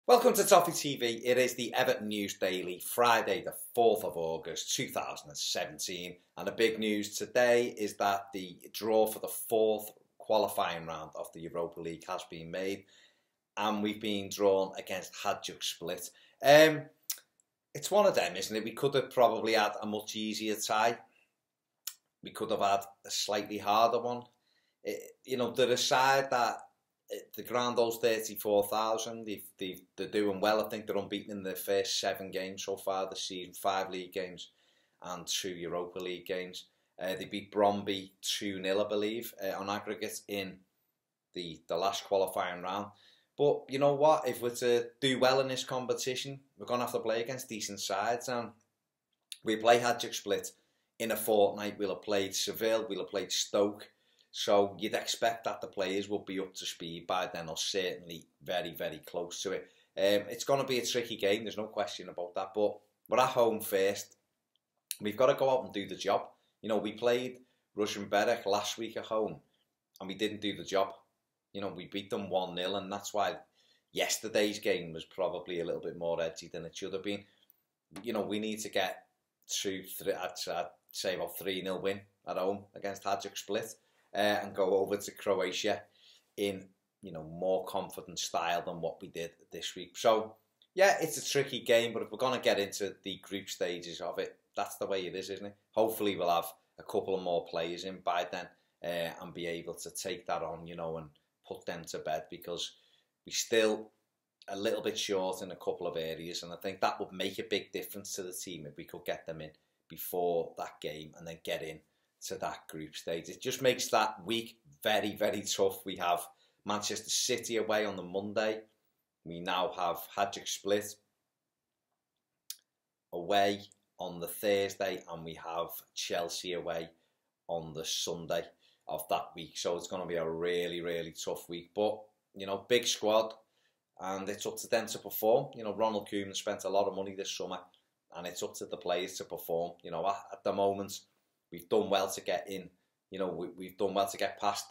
Welcome to Toffee TV. It is the Everton News Daily, Friday the 4th of August 2017. And the big news today is that the draw for the fourth qualifying round of the Europa League has been made. And we've been drawn against Hadjuk split. It's one of them, isn't it? We could have probably had a much easier tie. We could have had a slightly harder one. They're a side that the ground holds 34,000. They're doing well. I think they're unbeaten in their first 7 games so far this season. 5 league games and 2 Europa League games. They beat Bromby 2-0, I believe, on aggregate in the last qualifying round. But you know what? If we're to do well in this competition, we're going to have to play against decent sides. And we play Hadjuk split in a fortnight. We'll have played Seville. We'll have played Stoke. So you'd expect that the players will be up to speed by then, or certainly very, very close to it. It's going to be a tricky game, there's no question about that. But we're at home first. We've got to go out and do the job. We played Russian-Berek last week at home, and we didn't do the job. We beat them 1-0, and that's why yesterday's game was probably a little bit more edgy than it should have been. We need to get 2-3, I'd say about 3-0 win at home against Hadjuk split. And go over to Croatia in, more confident style than what we did this week. So, yeah, it's a tricky game, but if we're going to get into the group stages of it, that's the way it is, isn't it? Hopefully we'll have a couple of more players in by then and be able to take that on, and put them to bed, because we're still a little bit short in a couple of areas, and I think that would make a big difference to the team if we could get them in before that game and then get in to that group stage. It just makes that week very, very tough. We have Manchester City away on the Monday. We now have Hadjuk split away on the Thursday, and we have Chelsea away on the Sunday of that week. So it's going to be a really, really tough week. But, big squad, and it's up to them to perform. Ronald Koeman spent a lot of money this summer, and it's up to the players to perform. At the moment, we've done well to get in. We've done well to get past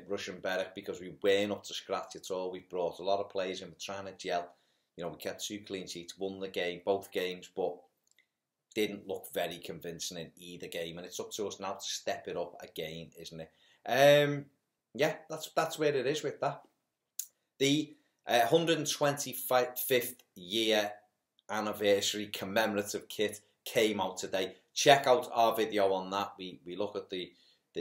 Russian-Berek because we weren't up to scratch at all. We've brought a lot of players in. We're trying to gel. We kept 2 clean sheets, won the game, both games, but didn't look very convincing in either game. And it's up to us now to step it up again, isn't it? Yeah, that's where it is with that. The 125th year anniversary commemorative kit came out today. Check out our video on that. We look at the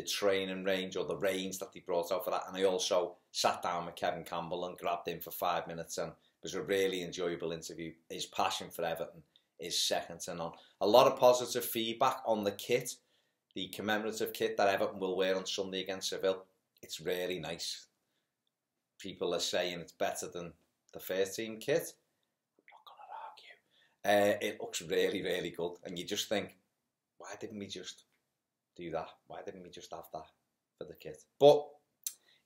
training range, or the range that they brought out for that. And I also sat down with Kevin Campbell and grabbed him for 5 minutes, and it was a really enjoyable interview. His passion for Everton is second to none. A lot of positive feedback on the kit, the commemorative kit that Everton will wear on Sunday against Seville. It's really nice. People are saying it's better than the first team kit. I'm not going to argue. It looks really, really good, and you just think, why didn't we just do that? Why didn't we just have that for the kit? But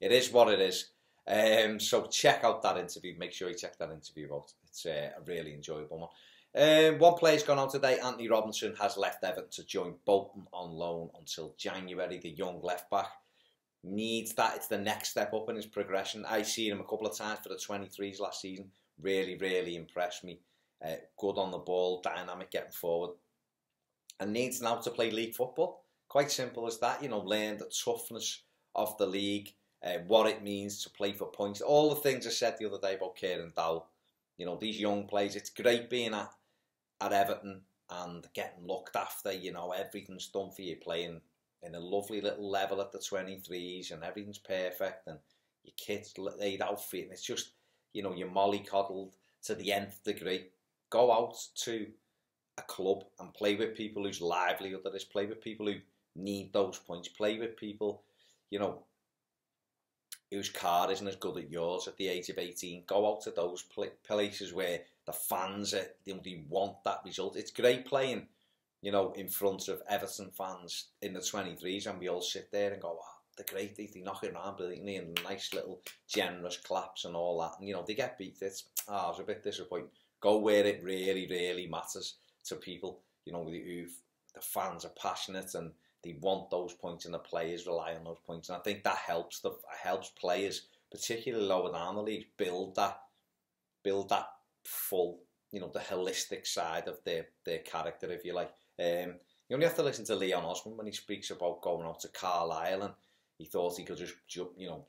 it is what it is. So check out that interview. Make sure you check that interview out. It's a really enjoyable one. One player's gone out today. Antonee Robinson has left Everton to join Bolton on loan until January. The young left-back needs that. It's the next step up in his progression. I seen him a couple of times for the 23s last season. Really, really impressed me. Good on the ball, dynamic getting forward. And needs now to play league football. Quite simple as that. Learn the toughness of the league, what it means to play for points. All the things I said the other day about Kieran Dowell. These young players, it's great being at Everton and getting looked after. Everything's done for you, playing in a lovely little level at the 23s, and everything's perfect, and your kid's laid out for you. And it's just, you're mollycoddled to the nth degree. Go out to a club and play with people whose livelihood it is, play with people who need those points, play with people, whose car isn't as good as yours at the age of 18. Go out to those places where the fans they want that result. It's great playing, in front of Everton fans in the 23s, and we all sit there and go, oh, they're great, they knock it around brilliantly, and nice little generous claps and all that. And they get beat. It's a bit disappointing. Go where it really, really matters to people, the fans are passionate and they want those points, and the players rely on those points. And I think that helps helps players, particularly lower down the league, build that full, you know, the holistic side of their character, if you like. You only have to listen to Leon Osman when he speaks about going out to Carlisle, and he thought he could just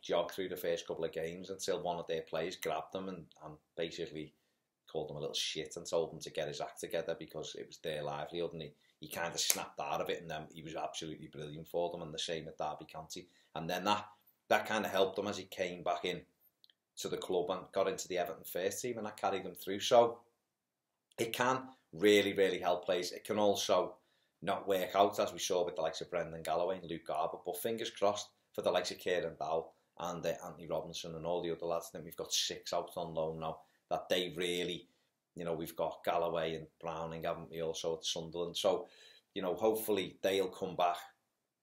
jog through the first couple of games until one of their players grabbed him and basically called him a little shit and told him to get his act together because it was their livelihood, and he kind of snapped out of it, and then he was absolutely brilliant for them, and the same at Derby County. And then that kind of helped him as he came back in to the club and got into the Everton first team, and that carried him through. So it can really, really help players. It can also not work out, as we saw with the likes of Brendan Galloway and Luke Garber, but fingers crossed for the likes of Kieran Dowell and Antonee Robinson and all the other lads. I think we've got 6 out on loan now, that they really, you know, we've got Galloway and Browning, haven't we, also at Sunderland. So, you know, hopefully they'll come back,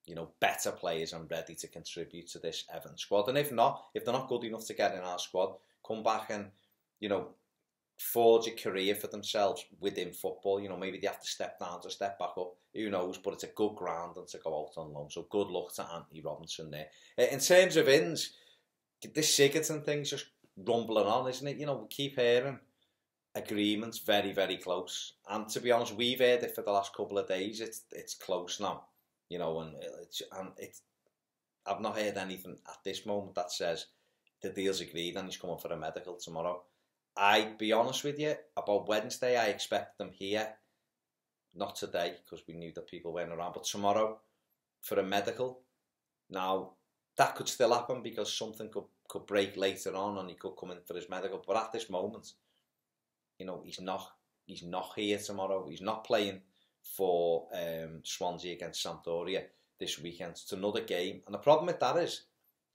you know, better players and ready to contribute to this Everton squad. And if they're not good enough to get in our squad, come back and, you know, forge a career for themselves within football. You know, maybe they have to step down to step back up. Who knows? But it's a good ground and to go out on loan. So good luck to Antonee Robinson there. In terms of ins, this Sigurdsson thing's just rumbling on, isn't it? You know, we keep hearing agreements very, very close. And to be honest, we've heard it for the last couple of days. It's close now. You know, and I've not heard anything at this moment that says the deal's agreed and he's coming for a medical tomorrow. I'd be honest with you, about Wednesday I expect them here, not today because we knew that people weren't around, but tomorrow for a medical. Now, that could still happen because something could break later on and he could come in for his medical, but at this moment, you know, he's not here tomorrow. He's not playing for Swansea against Sampdoria this weekend. It's another game, and the problem with that is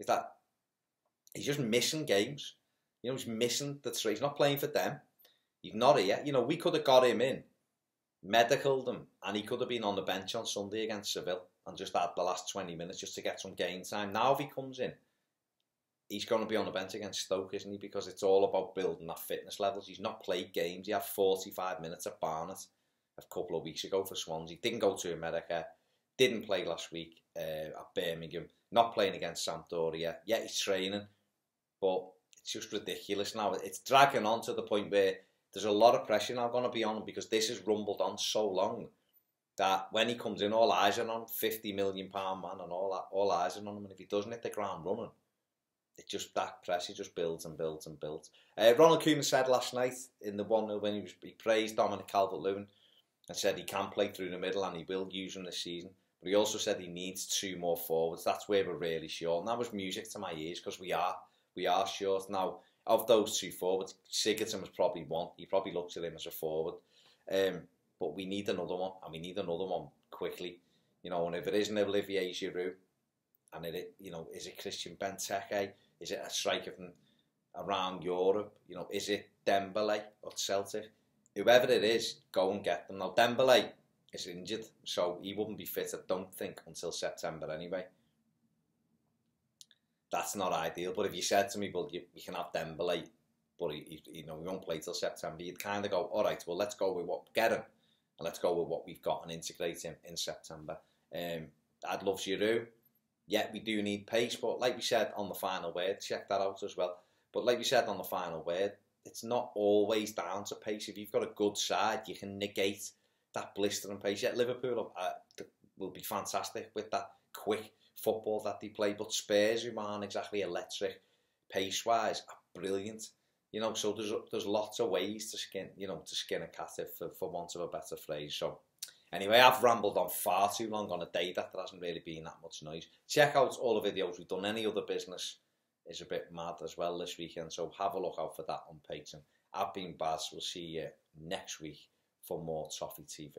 that he's just missing games. You know, he's missing the 3. He's not playing for them. He's not here. You know, we could have got him in, medicaled him, and he could have been on the bench on Sunday against Seville and just had the last 20 minutes just to get some game time. Now if he comes in, he's going to be on the bench against Stoke, isn't he? Because it's all about building that fitness levels. He's not played games. He had 45 minutes at Barnet a couple of weeks ago for Swansea. Didn't go to America. Didn't play last week at Birmingham. Not playing against Sampdoria. Yeah, he's training, but it's just ridiculous now. It's dragging on to the point where there's a lot of pressure now going to be on him because this has rumbled on so long that when he comes in, all eyes are on £50 million man and all that. All eyes are on him, and if he doesn't hit the ground running, it just, that pressure just builds and builds and builds. Ronald Koeman said last night in the 1-0 when he praised Dominic Calvert-Lewin and said he can play through the middle and he will use him this season. But he also said he needs 2 more forwards. That's where we're really short. And that was music to my ears because we are short. Now, of those 2 forwards, Sigurdsson was probably one. He probably looks at him as a forward. But we need another one, and we need another one quickly. You know, and if it isn't Olivier Giroud, and you know, is it Christian Benteke? Is it a striker from around Europe? You know, is it Dembele or Celtic? Whoever it is, go and get them. Now, Dembele is injured, so he wouldn't be fit, I don't think, until September anyway. That's not ideal. But if you said to me, well, you can have Dembele, but he won't play till September, you'd kind of go, all right, well, let's go with what get him, and let's go with what we've got and integrate him in September. I'd love Giroud. Yeah, we do need pace, but like we said on the final word, check that out as well. But like we said on the final word, it's not always down to pace. If you've got a good side, you can negate that blistering pace. Yet Liverpool will be fantastic with that quick football that they play, but Spurs, who aren't exactly electric pace-wise, are brilliant. You know, so there's lots of ways to skin a cat, for want of a better phrase. So anyway, I've rambled on far too long on a day that there hasn't really been that much noise. Check out all the videos we've done. Any other business is a bit mad as well this weekend, so have a look out for that on Patreon. I've been Baz. We'll see you next week for more Toffee TV.